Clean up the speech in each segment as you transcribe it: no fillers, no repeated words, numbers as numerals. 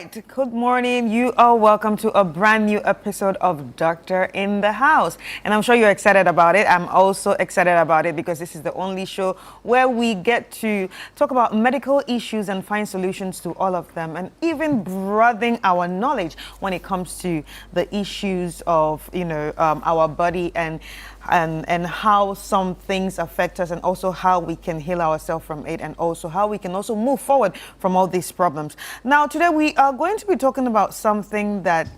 Good morning. You are welcome to a brand new episode of Doctor in the House. And I'm sure you're excited about it. I'm also excited about it because this is the only show where we get to talk about medical issues and find solutions to all of them, and even broaden our knowledge when it comes to the issues of, our body and how some things affect us, and also how we can heal ourselves from it, and also how we can also move forward from all these problems. Now, today we are going to be talking about something that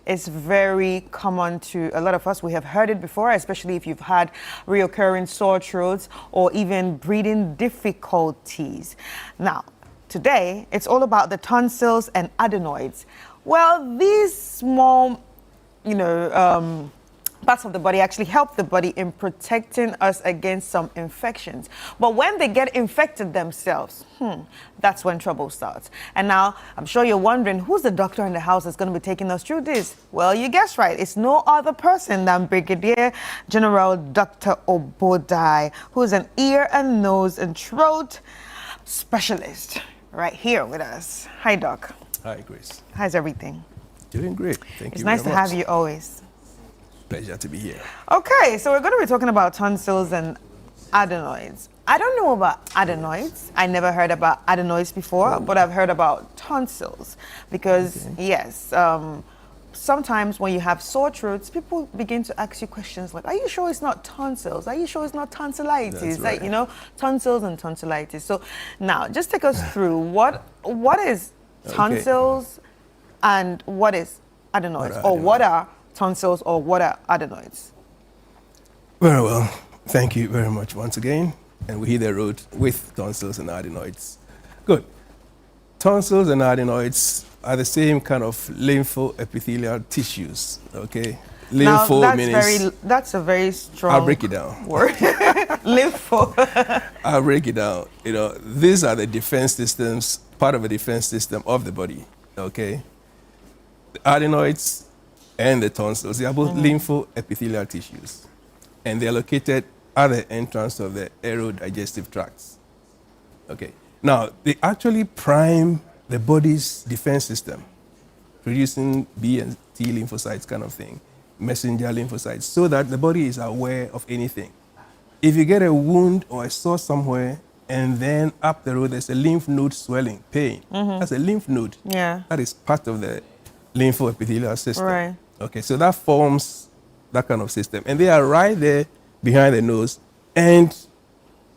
is very common to a lot of us. We have heard it before, especially if you've had reoccurring sore throats or even breathing difficulties. Now, today it's all about the tonsils and adenoids. Well, these small, parts of the body actually help the body in protecting us against some infections. But when they get infected themselves, that's when trouble starts. And now, I'm sure you're wondering, who's the doctor in the house that's going to be taking us through this? Well, you guessed right. It's no other person than Brigadier General Dr. Obodai, who's an ear and nose and throat specialist right here with us. Hi, Doc. Hi, Grace. How's everything? Doing great. Thank you very much. It's nice to have you always. Pleasure to be here. Okay, so we're going to be talking about tonsils and adenoids. I don't know about adenoids. I never heard about adenoids before, but I've heard about tonsils because, yes, sometimes when you have sore throats, people begin to ask you questions like, are you sure it's not tonsils? Are you sure it's not tonsillitis? That's right. Like, tonsils and tonsillitis. So now, just take us through what is tonsils and what is adenoids, or what are tonsils or what are adenoids? Very well. Thank you very much once again. And we hit the road with tonsils and adenoids. Good. Tonsils and adenoids are the same kind of lymphoepithelial tissues. Okay. Lympho now, means that's a very strong I'll break it down. Word. Lympho. I'll break it down. These are the defense systems, part of the defense system of the body. Okay. The adenoids and the tonsils, they are both lymphoepithelial tissues, and they are located at the entrance of the aerodigestive tracts. Okay. Now, they actually prime the body's defense system, producing B and T lymphocytes kind of thing, messenger lymphocytes, so that the body is aware of anything. If you get a wound or a sore somewhere, and then up the road there's a lymph node swelling, pain, that's a lymph node. Yeah. That is part of the lymphoepithelial system. Right. Okay, so that forms that kind of system. And they are right there behind the nose and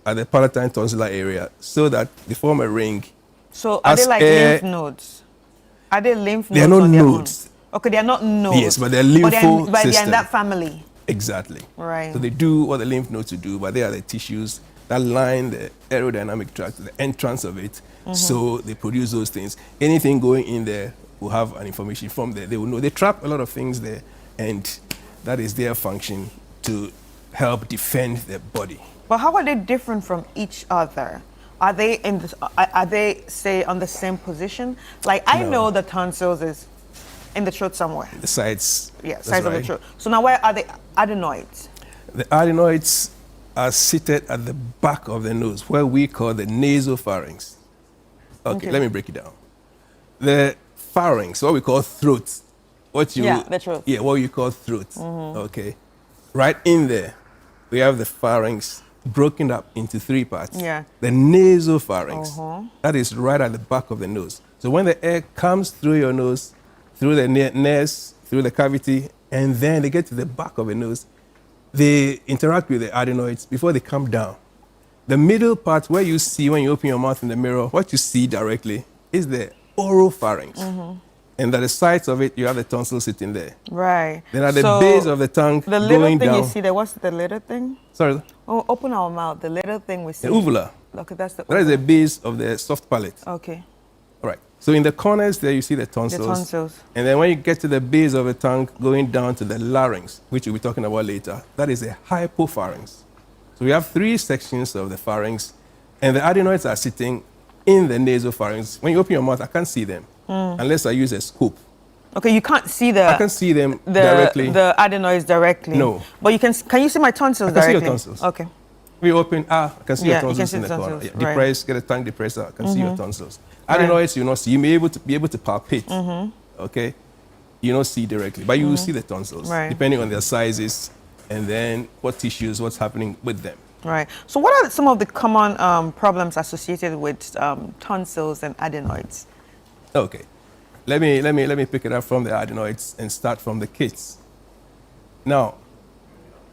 at the palatine tonsillar area, so that they form a ring. So are they like lymph nodes? Are they lymph nodes? They are not nodes. Okay, they are not nodes. Yes, but they're lympho but system. they are in that family. Exactly. Right. So they do what the lymph nodes do, but they are the tissues that line the aerodynamic tract, the entrance of it. So they produce those things. Anything going in there will have an information from there. They will know. They trap a lot of things there, and that is their function to help defend the body. But how are they different from each other? Are they say on the same position? Like I know the tonsils is in the throat somewhere. The sides. Yeah, sides of the throat. So now where are the adenoids? The adenoids are seated at the back of the nose, where we call the nasopharynx. Okay, let me break it down. The pharynx, what we call throat. The throat. Yeah, what you call throat. Okay. Right in there, we have the pharynx broken up into three parts. Yeah. The nasopharynx, that is right at the back of the nose. So when the air comes through your nose, through the nares, through the cavity, and then they get to the back of the nose, they interact with the adenoids before they come down. The middle part, where you see when you open your mouth in the mirror, what you see directly is the oropharynx. And at the sides of it, you have the tonsil sitting there. Right. Then at the base of the tongue, the little going thing down. you see there, what's the little thing? Sorry? Oh, open our mouth. The little thing we see. The uvula. Okay, that's the That is the base of the soft palate. Okay. All right. So in the corners there, you see the tonsils. The tonsils. And then when you get to the base of the tongue, going down to the larynx, which we'll be talking about later, that is a hypopharynx. So we have three sections of the pharynx, and the adenoids are sitting in the nasopharynx. When you open your mouth, I can't see them unless I use a scope. Okay, you can't see the. I can see them directly. The adenoids directly. No. But you can you see my tonsils I can directly? see your tonsils. Okay. We open, I can see your Yeah, you can tonsils see in the the corner. tonsils, Yeah, right. depress, get a tongue depressor, I can see your tonsils. Right. Adenoids, you know, see, you may be able to palpate, okay? You don't see directly, but you will see the tonsils, Right. depending on their sizes, and then what tissues, what's happening with them. Right. So what are some of the common problems associated with tonsils and adenoids? Okay, let me pick it up from the adenoids and start from the kids. Now,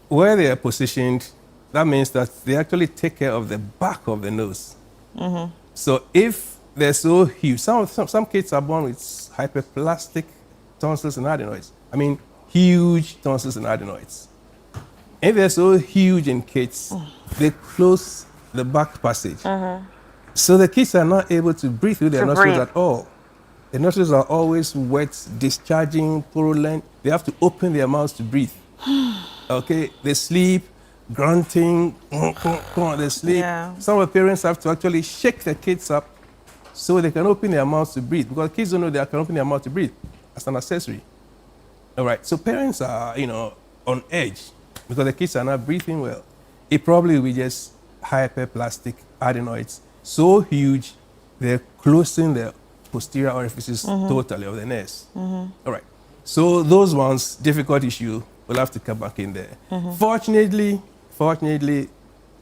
where they are positioned, that means that they actually take care of the back of the nose. So if they're so huge, some kids are born with hyperplastic tonsils and adenoids. I mean, huge tonsils and adenoids. If they're so huge in kids, they close the back passage. So the kids are not able to breathe through their nostrils at all. The nostrils are always wet, discharging, purulent. They have to open their mouths to breathe. Okay, they sleep, grunting, they sleep. Yeah. Some of the parents have to actually shake the kids up so they can open their mouths to breathe, because kids don't know they can open their mouth to breathe as an accessory. All right, so parents are, you know, on edge because the kids are not breathing well. It probably will be just hyperplastic adenoids, so huge they're closing the posterior orifices totally of the nose. All right, so those ones, difficult issue, will have to come back in there. Fortunately,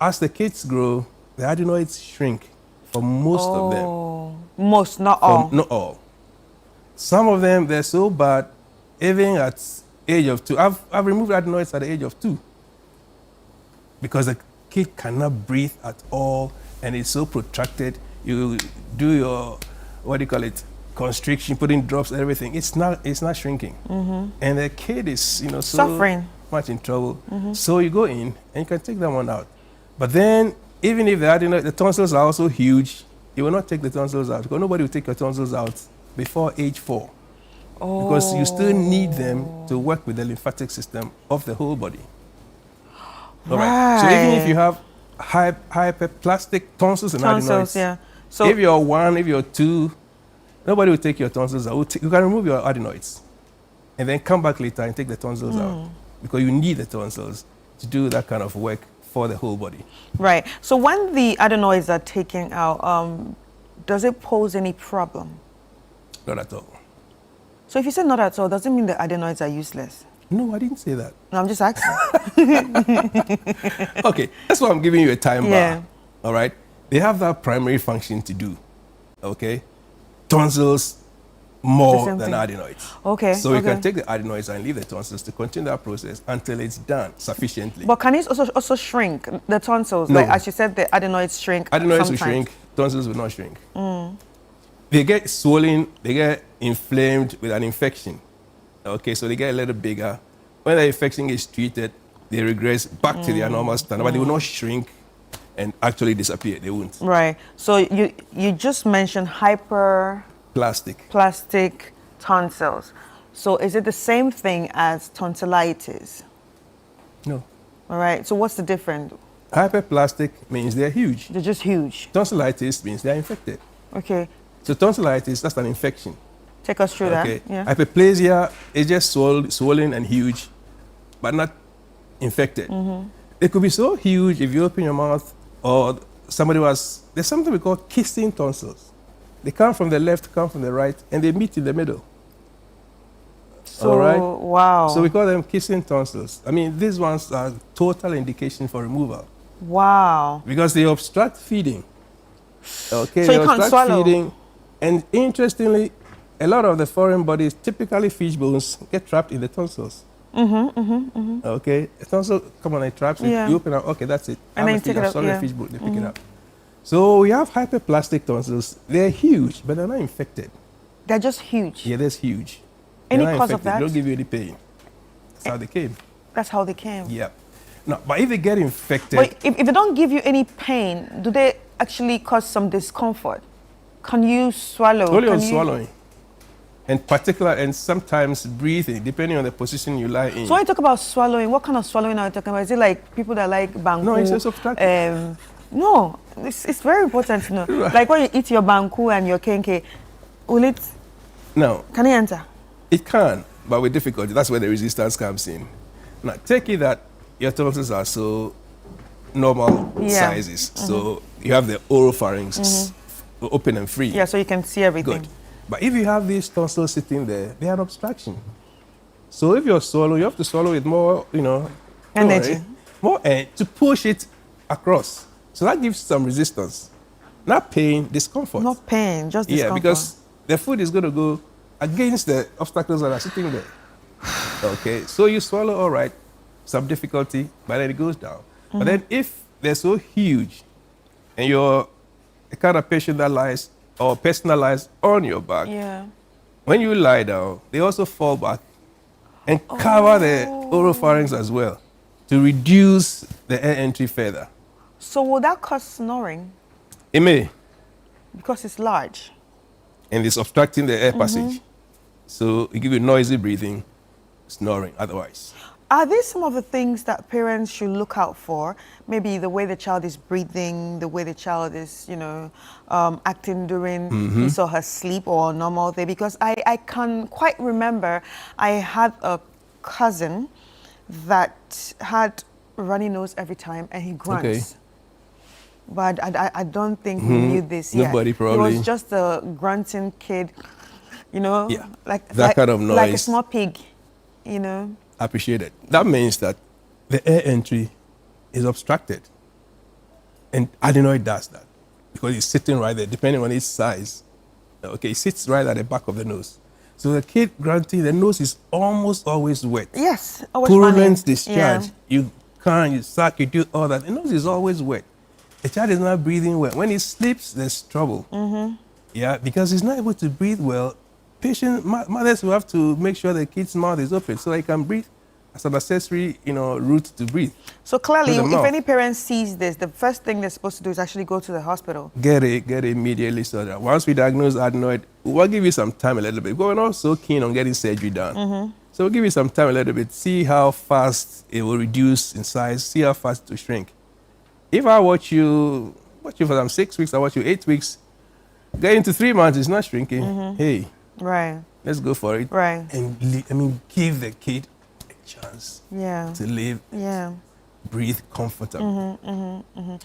as the kids grow, the adenoids shrink for most of them. Most, not all. Not all. Some of them, they're so bad, even at age of 2. I've removed adenoids at the age of 2 because the kid cannot breathe at all, and it's so protracted. You do your, what do you call it, constriction, putting drops and everything. It's not shrinking. And the kid is, you know, so Suffering. much in trouble. So you go in and you can take that one out. But then, even if the tonsils are also huge, you will not take the tonsils out, because nobody will take your tonsils out before age 4. Because you still need them to work with the lymphatic system of the whole body. All right. So even if you have hyperplastic tonsils and adenoids, yeah. So if you're 1, if you're 2, nobody will take your tonsils out. You can remove your adenoids and then come back later and take the tonsils out, because you need the tonsils to do that kind of work for the whole body. right. So when the adenoids are taken out, does it pose any problem? Not at all. So if you say not at all, does it mean the adenoids are useless? No, I didn't say that. No, I'm just asking. Okay, that's why I'm giving you a time Yeah. bar. All right? They have that primary function to do. Okay? Tonsils more same than thing. adenoids. Okay. So you okay. can take the adenoids and leave the tonsils to continue that process until it's done sufficiently. But can it also shrink the tonsils? No. Like as you said, the adenoids shrink. Adenoids sometimes. will shrink, tonsils will not shrink. They get swollen, they get inflamed with an infection. Okay, so they get a little bigger. When the infection is treated, they regress back to their normal standard, but they will not shrink and actually disappear. They won't. Right. So you just mentioned hyperplastic Plastic. tonsils. So is it the same thing as tonsillitis? No. All right. So what's the difference? Hyperplastic means they're huge. They're just huge. Tonsillitis means they're infected. Okay. So tonsillitis, that's an infection. Take us through Okay. that. Yeah. Hyperplasia is just swollen and huge, but not infected. It could be so huge if you open your mouth, or there's something we call kissing tonsils. They come from the left, come from the right, and they meet in the middle. So, all right? wow. So we call them kissing tonsils. I mean, these ones are total indication for removal Wow. because they obstruct feeding. Okay, So they you can't obstruct swallow. feeding. And interestingly, a lot of the foreign bodies, typically fish bones, get trapped in the tonsils. Okay, a tonsil, come on, it traps it. Yeah. You open up, okay, that's it. And then I'm a take fish, it I'm up, sorry, yeah. a fish bone, they pick it up. So we have hyperplastic tonsils. They're huge, but they're not infected. They're just huge. Yeah, that's huge. Any They're not cause of infected. that? They don't give you any pain. That's how they came. That's how they came. Yeah. No, but if they get infected, But if they don't give you any pain, do they actually cause some discomfort? Can you swallow? only on Can you- swallowing, and sometimes breathing, depending on the position you lie in. So when you talk about swallowing, what kind of swallowing are you talking about? Is it like people that like banku? No, it's just obstructive. No, it's very important to know. Right. Like when you eat your banku and your kenke, will it, No, can it enter? it can, but with difficulty. That's where the resistance comes in. Now, take it that your tonsils are so normal Yeah. sizes. So you have the oropharynx open and free. Yeah, so you can see everything. Good. But if you have these tonsils sitting there, they are an obstruction. So if you're swallowing, you have to swallow with more, don't Energy. worry, more air to push it across. So that gives some resistance. Not pain, discomfort. Not pain, just discomfort. Yeah, because the food is going to go against the obstacles that are sitting there. Okay, so you swallow all right, some difficulty, but then it goes down. But then if they're so huge and you're the kind of patient that lies or personalized on your back, Yeah. when you lie down, they also fall back and cover the oropharynx as well to reduce the air entry further. So will that cause snoring? It may, Because it's large. and it's obstructing the air passage. So it gives you noisy breathing, snoring otherwise. Are these some of the things that parents should look out for? Maybe the way the child is breathing, the way the child is, acting during his or her sleep or normal day? Because I can quite remember I had a cousin that had runny nose every time and he grunts. Okay. But I don't think we knew this yet. Nobody probably. He was just a grunting kid, Yeah, like that kind of like a noise. small pig, Appreciated. That means that the air entry is obstructed. And adenoid does that because it's sitting right there, depending on its size. Okay, it sits right at the back of the nose. So the kid grunting, the nose is almost always wet. Yes, always Purulent running. discharge. Yeah. You can't, you suck, you do all that. The nose is always wet. The child is not breathing well. When he sleeps, there's trouble. Yeah, because he's not able to breathe well. Mothers will have to make sure the kid's mouth is open so they can breathe as an accessory, route to breathe. So clearly, Through the if mouth. any parent sees this, the first thing they're supposed to do is actually go to the hospital. Get it immediately so that once we diagnose adenoid, we'll give you some time a little bit. We're not so keen on getting surgery done. So we'll give you some time a little bit, see how fast it will reduce in size, see how fast it will shrink. If I watch you for some 6 weeks, I watch you 8 weeks, getting to 3 months, it's not shrinking. Hey, Right. let's go for it. Right. And give the kid a chance Yeah. to live, Yeah. breathe comfortably.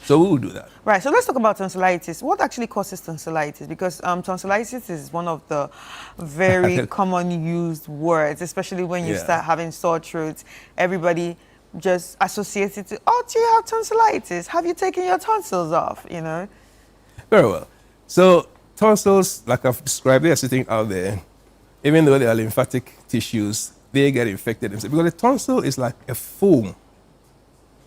So we'll do that. Right. So let's talk about tonsillitis. What actually causes tonsillitis? Because tonsillitis is one of the very common used words, especially when you Yeah. start having sore throats. Everybody just associates it to, oh, do you have tonsillitis? Have you taken your tonsils off? Very well. So tonsils, like I've described, they are sitting out there. Even though they are lymphatic tissues, they get infected themselves. Because the tonsil is like a foam.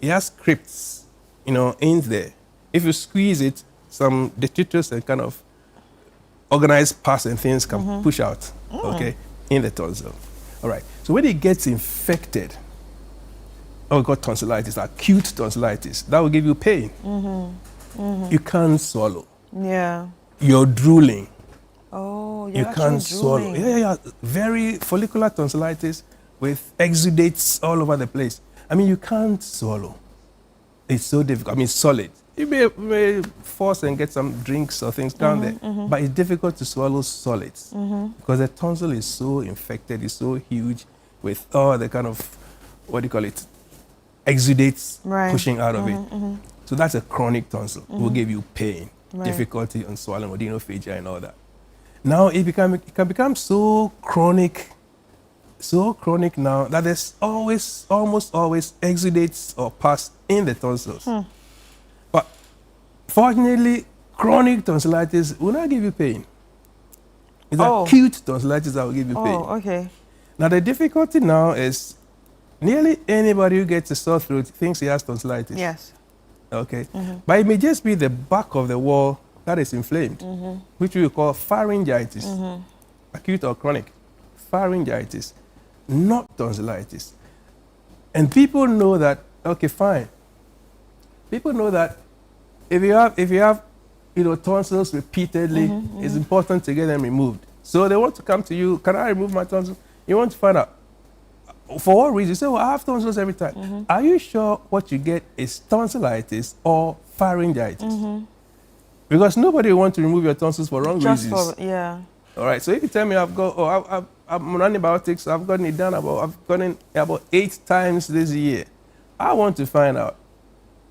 It has crypts, in there. If you squeeze it, some detritus and kind of organized parts and things can push out, okay, in the tonsil. All right. So when it gets infected, we call tonsillitis, acute tonsillitis, that will give you pain. You can't swallow. Yeah. You're drooling. Oh, You can't swallow. Yeah. Very follicular tonsillitis with exudates all over the place. You can't swallow. It's so difficult. Solid. You may force and get some drinks or things down there, but it's difficult to swallow solids because the tonsil is so infected, it's so huge with all the kind of, exudates pushing out of it. So that's a chronic tonsil. It will give you pain, difficulty on swallowing, adenoids and all that. Now it can become so chronic now that there's almost always exudates or pus in the tonsils. But fortunately, chronic tonsillitis will not give you pain. It's acute tonsillitis that will give you pain. Oh, okay. Now the difficulty now is nearly anybody who gets a sore throat thinks he has tonsillitis. Yes. Okay. But it may just be the back of the wall that is inflamed, which we call pharyngitis, acute or chronic pharyngitis, not tonsillitis. And people know that, okay, fine. People know that if you have tonsils repeatedly, it's important to get them removed. So they want to come to you, can I remove my tonsils? You want to find out. For what reason? You say, well, I have tonsils every time. Are you sure what you get is tonsillitis or pharyngitis? Because nobody wants to remove your tonsils for wrong reasons. All right. So if you tell me I'm on antibiotics, I've gotten it done about 8 times this year. I want to find out,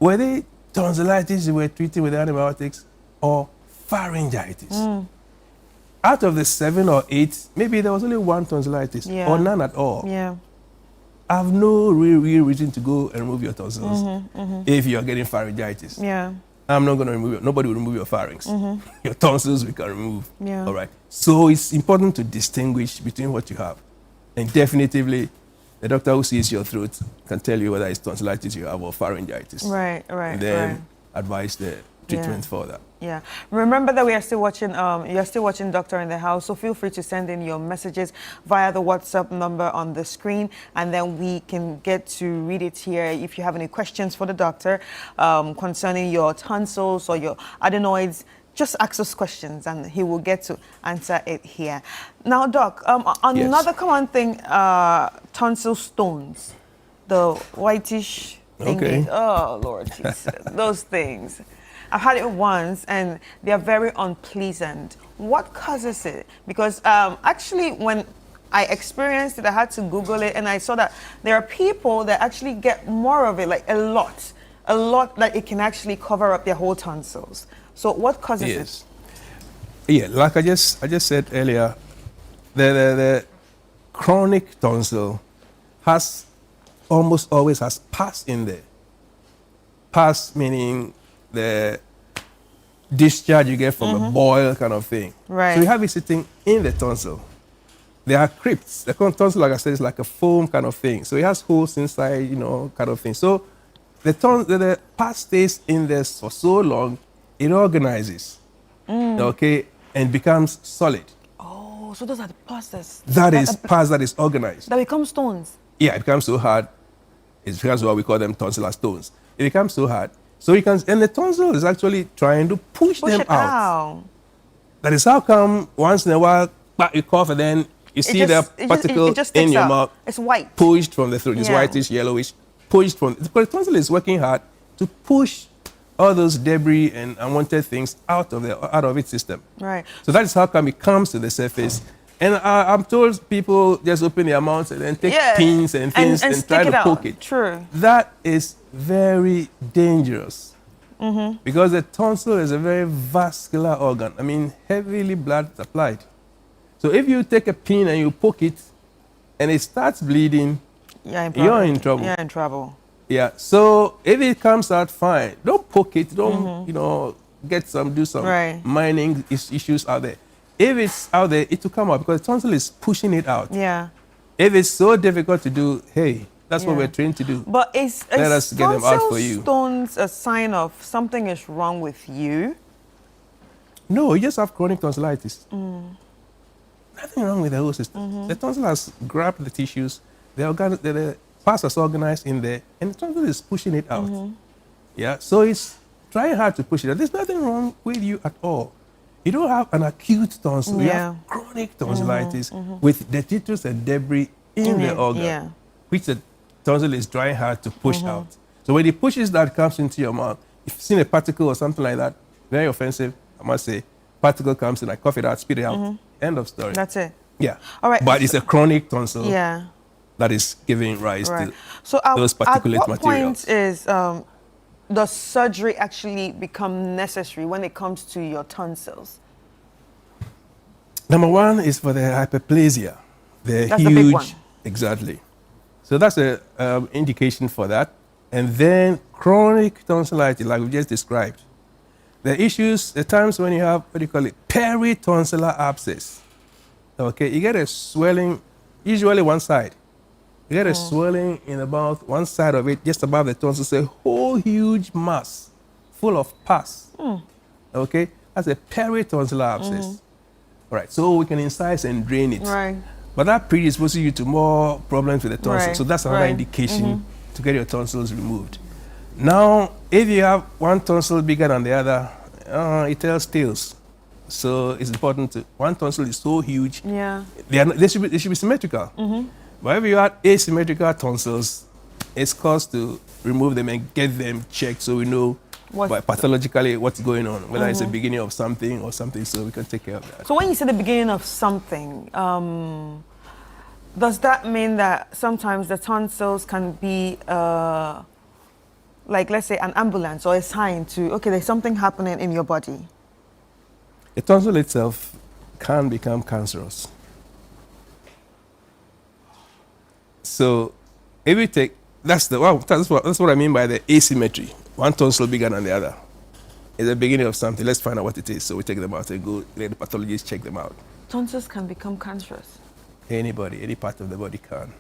were they tonsillitis you were treating with antibiotics or pharyngitis? Out of the 7 or 8, maybe there was only one tonsillitis or none at all. Yeah. I have no real reason to go and remove your tonsils if you're getting pharyngitis. Yeah. I'm not going to remove it. Nobody will remove your pharynx. Your tonsils we can remove. Yeah. All right. So it's important to distinguish between what you have. And definitively, the doctor who sees your throat can tell you whether it's tonsillitis you have or pharyngitis. Right. And then advise the treatment for that. Yeah. Remember that we are still watching, you're still watching Doctor in the House, so feel free to send in your messages via the WhatsApp number on the screen, and then we can get to read it here. If you have any questions for the doctor concerning your tonsils or your adenoids, just ask us questions and he will get to answer it here. Now, Doc, another common thing, tonsil stones, the whitish thingies. Oh, Lord Jesus, those things. I've had it once and they are very unpleasant. What causes it? Because actually when I experienced it, I had to Google it and I saw that there are people that actually get more of it, like a lot, like it can actually cover up their whole tonsils. So what causes it? Yeah, like I just said earlier, the chronic tonsil has almost always has pus in there. Pus meaning the discharge you get from a boil kind of thing. Right. So you have it sitting in the tonsil. There are crypts. The tonsil, like I said, is like a foam kind of thing. So it has holes inside, you know, kind of thing. So the pus stays in there for so long, it organizes, okay, and becomes solid. Oh, so those are the pus that is pus that is organized. That becomes stones. Yeah, it becomes so hard. It becomes what we call them tonsillar stones. It becomes so hard. So you can, and the tonsil is actually trying to push them out. That is how come once in a while you cough and then you see the particle in your mouth. It's white. Pushed from the throat. It's whitish, yellowish. Pushed from, because the tonsil is working hard to push all those debris and unwanted things out of its system. Right. So that is how come it comes to the surface. And I'm told people just open their mouths and then take pins and things and try to poke it. True. That is very dangerous because the tonsil is a very vascular organ. I mean, heavily blood supplied. So if you take a pin and you poke it and it starts bleeding, you're in trouble. You're in trouble. Yeah. So if it comes out fine, don't poke it. Don't do some mining issues out there. If it's out there, it will come out because the tonsil is pushing it out. Yeah. If it's so difficult to do, hey, that's what we're trained to do. But is let us get them out for you. Stones a sign of something is wrong with you? No, you just have chronic tonsillitis. Nothing wrong with the whole system. The tonsil has grabbed the tissues, the pus is organized in there, and the tonsil is pushing it out. Yeah, so it's trying hard to push it out. There's nothing wrong with you at all. You don't have an acute tonsil. You have chronic tonsillitis with detritus and debris in the organ, which the tonsil is trying hard to push out. So when it pushes that comes into your mouth, if you've seen a particle or something like that, very offensive, I must say, particle comes in, I cough it out, spit it out, end of story. That's it. Yeah. All right. But it's a chronic tonsil that is giving rise to those particulate materials. At what point is does surgery actually become necessary when it comes to your tonsils? Number one is for the hyperplasia. That's the big one. Exactly. So that's an indication for that. And then chronic tonsillitis, like we just described. The issues, the times when you have, what do you call it, peritonsillar abscess. Okay, you get a swelling, usually one side. You get a swelling in about one side of it, just above the tonsils, a whole huge mass full of pus. Okay, that's a peritonsillar abscess. All right, so we can incise and drain it. Right. But that predisposes you to more problems with the tonsils. So that's another indication to get your tonsils removed. Now, if you have one tonsil bigger than the other, it tells tales. So it's important to, one tonsil is so huge, they should be symmetrical. But if you have asymmetrical tonsils, it's cost to remove them and get them checked so we know pathologically what's going on, whether it's the beginning of something or something, so we can take care of that. So when you say the beginning of something, does that mean that sometimes the tonsils can be like let's say an ambulance or a sign to, okay, there's something happening in your body? The tonsil itself can become cancerous. So if you take, that's what I mean by the asymmetry. One tonsil bigger than the other. It's the beginning of something. Let's find out what it is. So we take them out and go, let the pathologist check them out. Tonsils can become cancerous. Anybody, any part of the body can,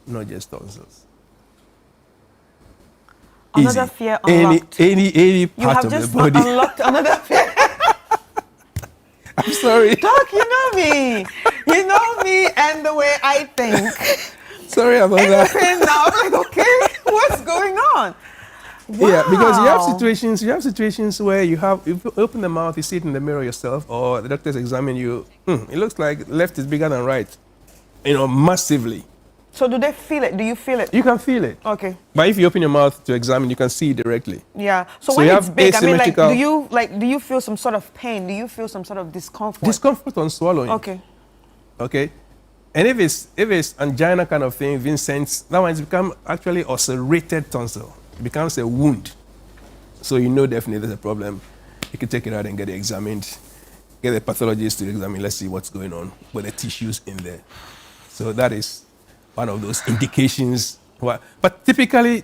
not just tonsils. Another Easy. fear unlocked. Any part of the just body. unlocked another fear. I'm sorry. Doc, you know me. You know me and the way I think. Sorry about that. And now I'm like, okay, what's going on? Wow. Yeah, because you have situations where you open the mouth, you see it in the mirror yourself, or the doctors examine you. It looks like left is bigger than right, massively. So do they feel it? Do you feel it? You can feel it. Okay. But if you open your mouth to examine, you can see it directly. Yeah. So So when you it's have big, I mean, asymmetrical- do you feel some sort of pain? Do you feel some sort of discomfort? Discomfort on swallowing. Okay. Okay. And if it's angina kind of thing, Vincent's, that one has become actually ulcerated tonsil. It becomes a wound. So you know definitely there's a problem. You can take it out and get it examined. Get the pathologist to examine, let's see what's going on with the tissues in there. So that is one of those indications. But typically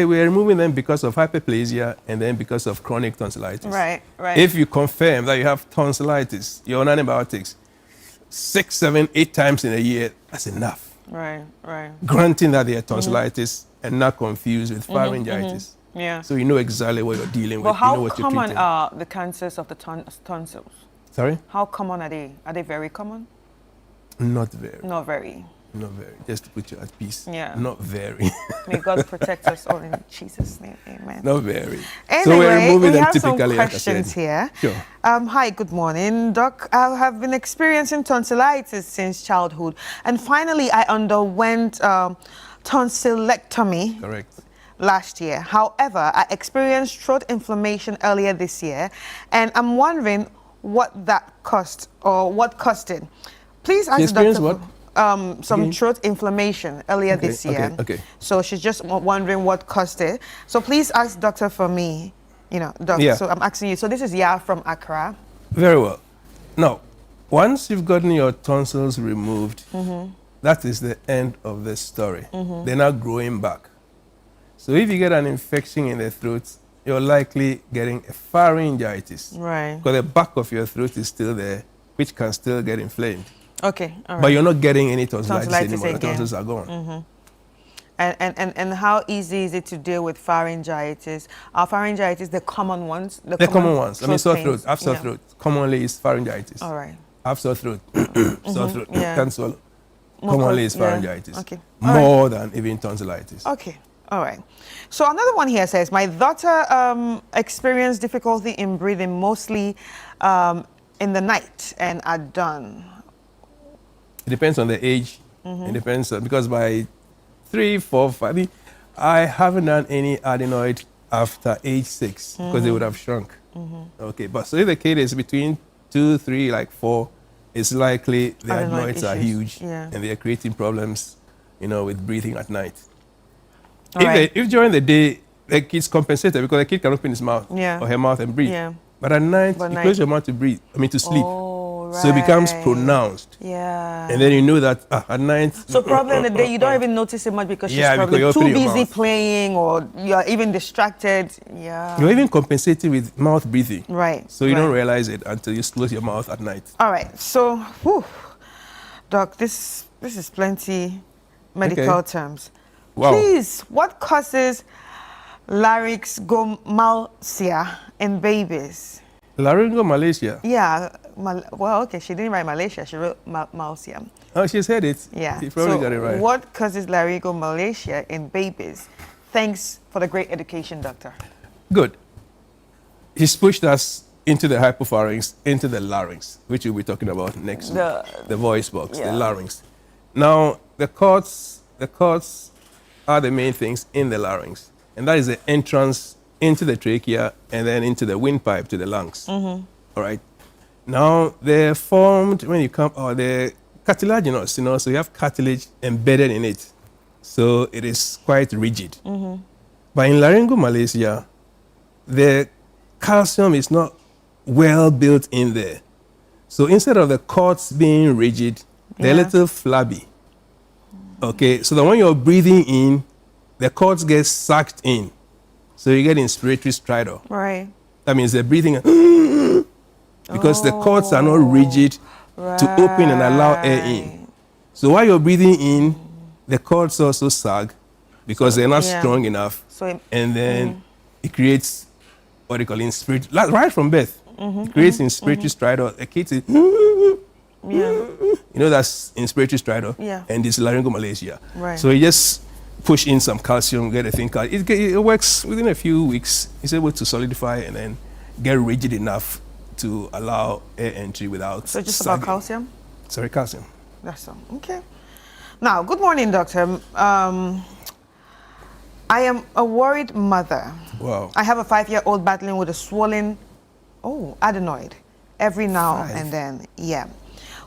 we're removing them because of hyperplasia and then because of chronic tonsillitis. Right, right. If you confirm that you have tonsillitis, you're on antibiotics 6, 7, 8 times in a year, that's enough. Right, right. Granting that they are tonsillitis and not confused with pharyngitis. Yeah. So you know exactly what you're dealing But with. You know how what you're common treating. are the cancers of the tonsils? Sorry? How common are they? Are they very common? Not very. Not very. Not very. Just to put you at peace. Yeah. Not very. May God protect us all in Jesus' name. Amen. Not very. Anyway, So we're removing we them have some typically, like I questions said. here. Sure. Hi, good morning, Doc. I have been experiencing tonsillitis since childhood, and finally I underwent tonsillectomy. Correct. Last year. However, I experienced throat inflammation earlier this year, and I'm wondering what that cost or what caused it. Please ask the experienced doctor. Some throat inflammation earlier this year. Okay. So she's just wondering what caused it. So please ask doctor for me. Doc. Yeah. So I'm asking you. So this is Ya from Accra. Very well. Now, once you've gotten your tonsils removed, that is the end of the story. They're now growing back. So if you get an infection in the throat, you're likely getting a pharyngitis. Right. Because the back of your throat is still there, which can still get inflamed. Okay. All right. But you're not getting any tonsillitis Tonsillitis anymore. The again. tonsils are gone. And how easy is it to deal with pharyngitis? Are pharyngitis the common ones? The common ones. I mean, sore pains? throat. I have sore throat. Commonly is pharyngitis. All right. I have sore throat. Sore throat. Yeah. Can't swallow. More Commonly co- is yeah. pharyngitis. Okay. All right. More than even tonsillitis. Okay. All right. So another one here says, my daughter experienced difficulty in breathing mostly in the night and at dawn. It depends on the age. It depends because by 3, 4, 5, I haven't done any adenoid after age 6 because they would have shrunk. Okay, but so if the kid is between 2, 3, like 4, it's likely the Adenoid adenoids are issues. huge Yeah. and they are creating problems, with breathing at night. All right. If during the day the kid's compensated because the kid can open his mouth Yeah. or her mouth and breathe. Yeah. But at night, But you night- close your mouth to breathe, to sleep. Oh, right. So it becomes pronounced. Yeah. And then you know that at night. So probably in the day you don't even notice it much because she's Yeah, probably because you're too opening your busy mouth. playing or you're even distracted. Yeah. You're even compensating with mouth breathing. Right. So you don't right. realize it until you close your mouth at night. All right. So, Doc, this is plenty medical Okay. terms. Wow. Please, what causes Laryngomalacia in babies? Laryngomalacia. Yeah. Well, okay. She didn't write Malaysia. She wrote Malacia. Oh, she's heard it. Yeah. You probably so got it right. what causes Laryngomalacia in babies? Thanks for the great education, doctor. Good. He's pushed us into the hypopharynx, into the larynx, which we'll be talking about next week. The voice box, Yeah. the larynx. Now, the cords are the main things in the larynx. And that is the entrance into the trachea and then into the windpipe to the lungs. All right. Now, they're formed when you come, they're cartilaginous, so you have cartilage embedded in it. So it is quite rigid. But in Laryngomalacia, the calcium is not well built in there. So instead of the cords being rigid, they're a little flabby. Okay, so that when you're breathing in, the cords get sucked in. So you get inspiratory stridor. Right. That means they're breathing because the cords are not rigid to open and allow air in. So while you're breathing in, the cords also sag because they're not strong enough. So and then it creates what they call inspiratory, right from birth. It creates inspiratory stridor. A kid is, you know, that's inspiratory stridor. And this Laryngomalacia. Right. So you just push in some calcium, get a thing called, it works within a few weeks. It's able to solidify and then get rigid enough to allow air entry without So just sagging. about calcium? Sorry, calcium. That's all. Okay. Now, good morning, doctor. I am a worried mother. Wow. I have a 5-year-old battling with a swollen, adenoid every now and then. Yeah.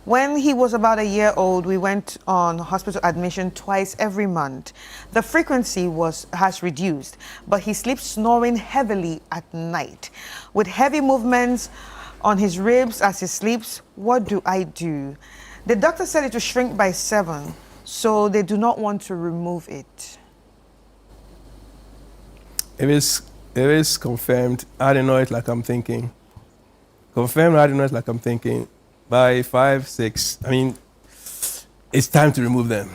When he was about a year old, we went on hospital admission twice every month. The frequency has reduced, but he sleeps snoring heavily at night. With heavy movements on his ribs as he sleeps, what do I do? The doctor said it will shrink by 7, so they do not want to remove it. If it's confirmed adenoid like I'm thinking, by 5, 6, I mean, it's time to remove them.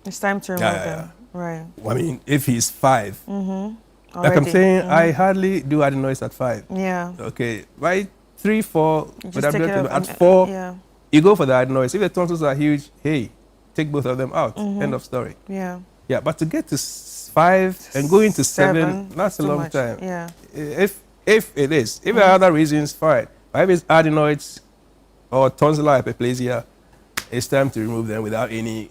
It's time to remove them. Right. I mean, if he's 5, like I'm saying, I hardly do adenoids at 5. Yeah. Okay, by 3, 4, but at 4, yeah. You go for the adenoids. If the tonsils are huge, hey, take both of them out. End of story. Yeah. Yeah, but to get to 5 and go into 7, that's a long time. Yeah. If it is, if there are other reasons, fine. But if it's adenoids or tonsillar hyperplasia, it's time to remove them without any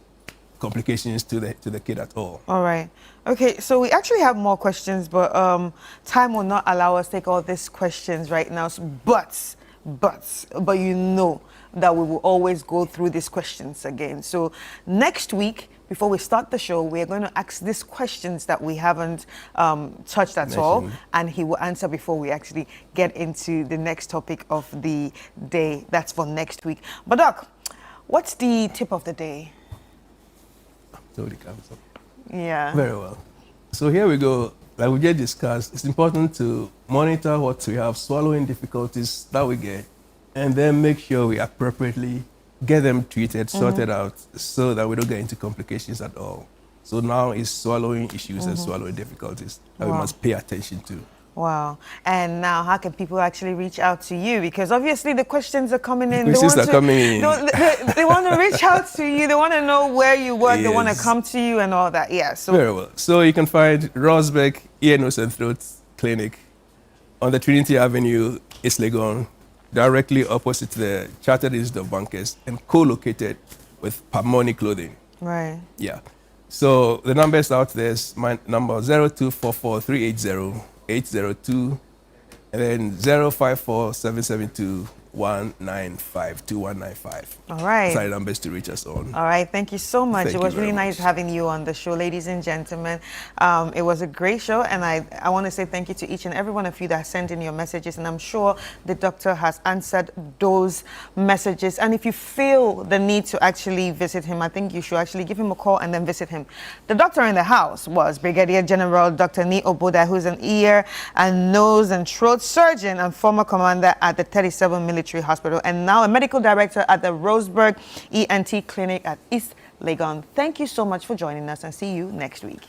complications to the kid at all. All right. Okay, so we actually have more questions, but time will not allow us to take all these questions right now. But you know that we will always go through these questions again. So next week, before we start the show, we are going to ask these questions that we haven't touched at all, and he will answer before we actually get into the next topic of the day. That's for next week. But Doc, what's the tip of the day? Totally comes up. Yeah. Very well. So here we go. Like we just discussed, it's important to monitor what we have, swallowing difficulties that we get, and then make sure we appropriately get them treated, sorted out, so that we don't get into complications at all. So now it's swallowing issues and swallowing difficulties that we must pay attention to. Wow. And now how can people actually reach out to you? Because obviously the questions are coming in. They want to reach out to you. They want to know where you work. Yes. They want to come to you and all that. Yeah. So very well. So you can find Rosbeck Ear, Nose and Throat Clinic on the Trinity Avenue, East Legon, directly opposite the Chartered Institute of Bankers and co-located with Pamoni Clothing. Right. Yeah. So the numbers out there is my number 0244 802 and then 054772195195. All right. Sorry, numbers to reach us on. All right. Thank you so much. Thank it was you really very nice much. having you on the show, ladies and gentlemen. It was a great show, and I want to say thank you to each and every one of you that sent in your messages, and I'm sure the doctor has answered those messages. And if you feel the need to actually visit him, I think you should actually give him a call and then visit him. The doctor in the house was Brigadier General Dr. Ni Oboda, who's an ear and nose and throat surgeon and former commander at the 37 Military Hospital, and now a medical director at the Roseburg ENT Clinic at East Legon. Thank you so much for joining us, and see you next week.